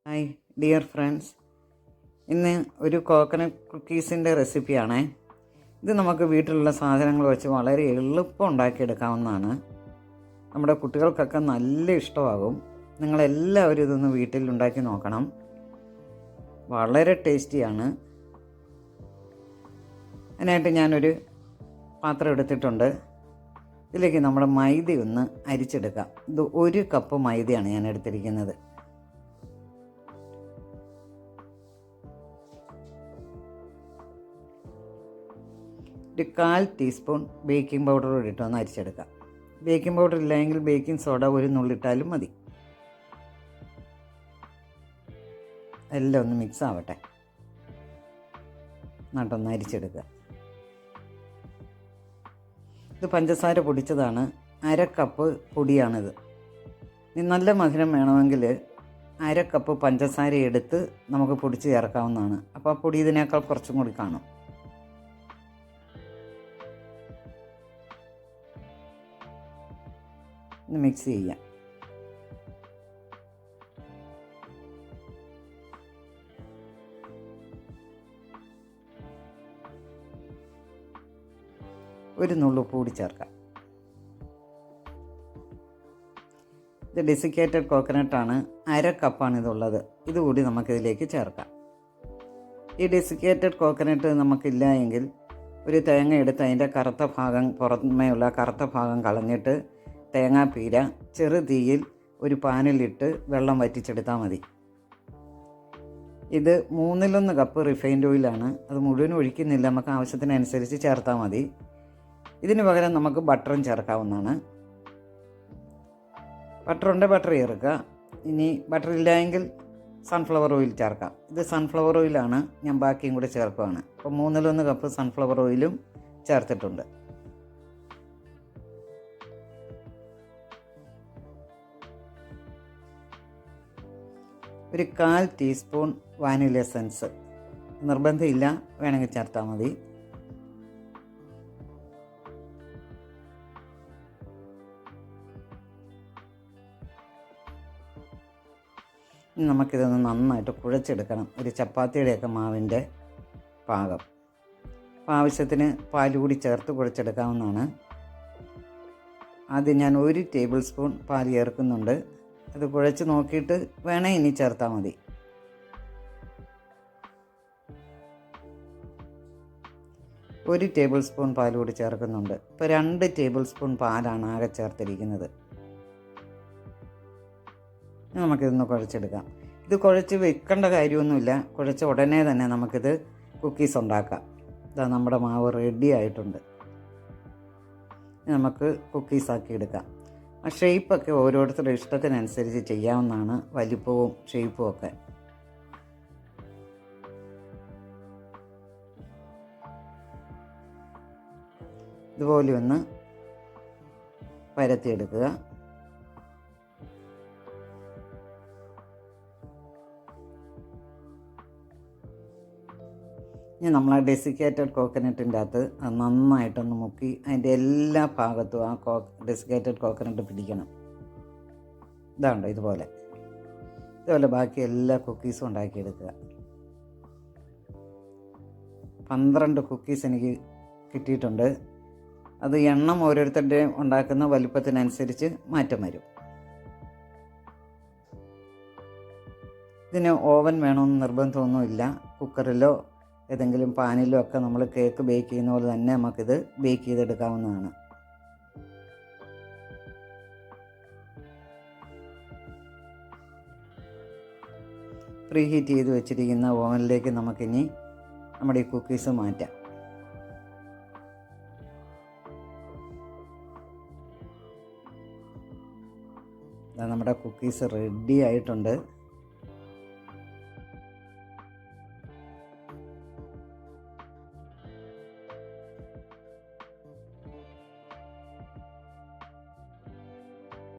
Hi dear friends, ഇന്ന് ഒരു coconut കുക്കീസിൻ്റെ റെസിപ്പിയാണേ. ഇത് നമുക്ക് വീട്ടിലുള്ള സാധനങ്ങൾ വെച്ച് വളരെ എളുപ്പം ഉണ്ടാക്കിയെടുക്കാവുന്നതാണ്. നമ്മുടെ കുട്ടികൾക്കൊക്കെ നല്ല ഇഷ്ടമാകും. നിങ്ങളെല്ലാവരും ഇതൊന്ന് വീട്ടിൽ ഉണ്ടാക്കി നോക്കണം. വളരെ ടേസ്റ്റിയാണ്. അതിനായിട്ട് ഞാനൊരു പാത്രം എടുത്തിട്ടുണ്ട്. ഇതിലേക്ക് നമ്മുടെ മൈദ ഒന്ന് അരിച്ചെടുക്കാം. ഇത് 1 കപ്പ് മൈദയാണ് ഞാൻ എടുത്തിരിക്കുന്നത്. ഒരു 1/4 ടീസ്പൂൺ ബേക്കിംഗ് പൗഡർ കൂടി ഇട്ടൊന്ന് അരിച്ചെടുക്കാം. ബേക്കിംഗ് പൗഡർ ഇല്ലെങ്കിൽ ബേക്കിംഗ് സോഡ ഒരു നുള്ളിട്ടാലും മതി. എല്ലാം ഒന്ന് മിക്സ് ആവട്ടെ. എന്നിട്ടൊന്ന് അരിച്ചെടുക്കുക. ഇത് പഞ്ചസാര പൊടിച്ചതാണ്. 1/2 കപ്പ് പൊടിയാണിത്. നല്ല മധുരം വേണമെങ്കിൽ 1/2 കപ്പ് പഞ്ചസാര എടുത്ത് നമുക്ക് പൊടിച്ച് ചേർക്കാവുന്നതാണ്. അപ്പോൾ ആ പൊടി ഇതിനേക്കാൾ കുറച്ചും കൂടി കാണും. മിക്സ് ചെയ്യാം. ഒരു നുള്ളു കൂടി ചേർക്കാം. ഇത് ഡെസിക്കേറ്റഡ് കോക്കനട്ടാണ്. 1/2 കപ്പാണ് ഇതുള്ളത്. ഇതുകൂടി നമുക്കിതിലേക്ക് ചേർക്കാം. ഈ ഡെസിക്കേറ്റഡ് കോക്കനട്ട് നമുക്കില്ല എങ്കിൽ ഒരു തേങ്ങ എടുത്ത് അതിൻ്റെ കറുത്ത ഭാഗം, പുറമേയുള്ള കറുത്ത ഭാഗം കളഞ്ഞിട്ട് തേങ്ങാപ്പീര ചെറു തീയിൽ ഒരു പാനിലിട്ട് വെള്ളം വറ്റിച്ചെടുത്താൽ മതി. ഇത് 1/3 കപ്പ് റിഫൈൻഡ് ഓയിലാണ്. അത് മുഴുവൻ ഒഴിക്കുന്നില്ല, നമുക്ക് ആവശ്യത്തിനനുസരിച്ച് ചേർത്താൽ മതി. ഇതിന് പകരം നമുക്ക് ബട്ടറും ചേർക്കാവുന്നതാണ്. ബട്ടറുണ്ട്, ബട്ടർ ചേർക്കുക. ഇനി ബട്ടർ ഇല്ല എങ്കിൽ സൺഫ്ലവർ ഓയിൽ ചേർക്കാം. ഇത് സൺഫ്ലവർ ഓയിലാണ്, ഞാൻ ബാക്കിയും കൂടെ ചേർക്കുകയാണ്. അപ്പോൾ 1/3 കപ്പ് സൺഫ്ലവർ ഓയിലും ചേർത്തിട്ടുണ്ട്. ഒരു 1/4 ടീസ്പൂൺ വാനില എസൻസ്. നിർബന്ധമില്ല, വേണമെങ്കിൽ ചേർത്താൽ മതി. ഇനി നമുക്കിതൊന്ന് നന്നായിട്ട് കുഴച്ചെടുക്കണം. ഒരു ചപ്പാത്തിയുടെയൊക്കെ മാവിൻ്റെ പാകം. അപ്പോൾ ആവശ്യത്തിന് പാൽ കൂടി ചേർത്ത് കുഴച്ചെടുക്കാവുന്നതാണ്. ആദ്യം ഞാൻ 1 ടേബിൾ സ്പൂൺ പാൽ ചേർക്കുന്നുണ്ട്. അത് കുഴച്ച് നോക്കിയിട്ട് വേണേ ഇനി ചേർത്താൽ മതി. ഒരു ടേബിൾ സ്പൂൺ പാൽ കൂടി ചേർക്കുന്നുണ്ട്. ഇപ്പോൾ 2 ടേബിൾ സ്പൂൺ പാലാണ് ആകെ ചേർത്തിരിക്കുന്നത്. നമുക്കിതൊന്ന് കുഴച്ചെടുക്കാം. ഇത് കുഴച്ച് വെക്കേണ്ട കാര്യമൊന്നുമില്ല. കുഴച്ച ഉടനെ തന്നെ നമുക്കിത് കുക്കീസ് ഉണ്ടാക്കാം. ഇതാ നമ്മുടെ മാവ് റെഡി ആയിട്ടുണ്ട്. നമുക്ക് കുക്കീസാക്കി എടുക്കാം. ആ ഷേപ്പൊക്കെ ഓരോരുത്തരുടെ ഇഷ്ടത്തിനനുസരിച്ച് ചെയ്യാവുന്നതാണ്, വലിപ്പവും ഷേപ്പും ഒക്കെ. ഇതുപോലെ ഒന്ന് പരത്തിയെടുക്കുക. ഇനി നമ്മൾ ആ ഡെസിക്കേറ്റഡ് കോക്കനട്ടിൻ്റെ അകത്ത് അത് നന്നായിട്ടൊന്ന് മുക്കി അതിൻ്റെ എല്ലാ ഭാഗത്തും ആ ഡെസിക്കേറ്റഡ് കോക്കനട്ട് പിടിക്കണം. ഇതാണ്ടോ, ഇതുപോലെ ബാക്കി എല്ലാ കുക്കീസും ഉണ്ടാക്കിയെടുക്കുക. 12 കുക്കീസ് എനിക്ക് കിട്ടിയിട്ടുണ്ട്. അത് എണ്ണം ഓരോരുത്തരുടെയും ഉണ്ടാക്കുന്ന വലുപ്പത്തിനനുസരിച്ച് മാറ്റം വരും. ഇതിന് ഓവൻ വേണമെന്ന് നിർബന്ധമൊന്നുമില്ല. കുക്കറിലോ ഏതെങ്കിലും പാനിലോ ഒക്കെ നമ്മൾ കേക്ക് ബേക്ക് ചെയ്യുന്ന പോലെ തന്നെ നമുക്കിത് ബേക്ക് ചെയ്തെടുക്കാവുന്നതാണ്. പ്രീ ഹീറ്റ് ചെയ്ത് വെച്ചിരിക്കുന്ന ഓവനിലേക്ക് നമുക്കിനി നമ്മുടെ ഈ കുക്കീസ് മാറ്റാം. നമ്മുടെ കുക്കീസ് റെഡി ആയിട്ടുണ്ട്.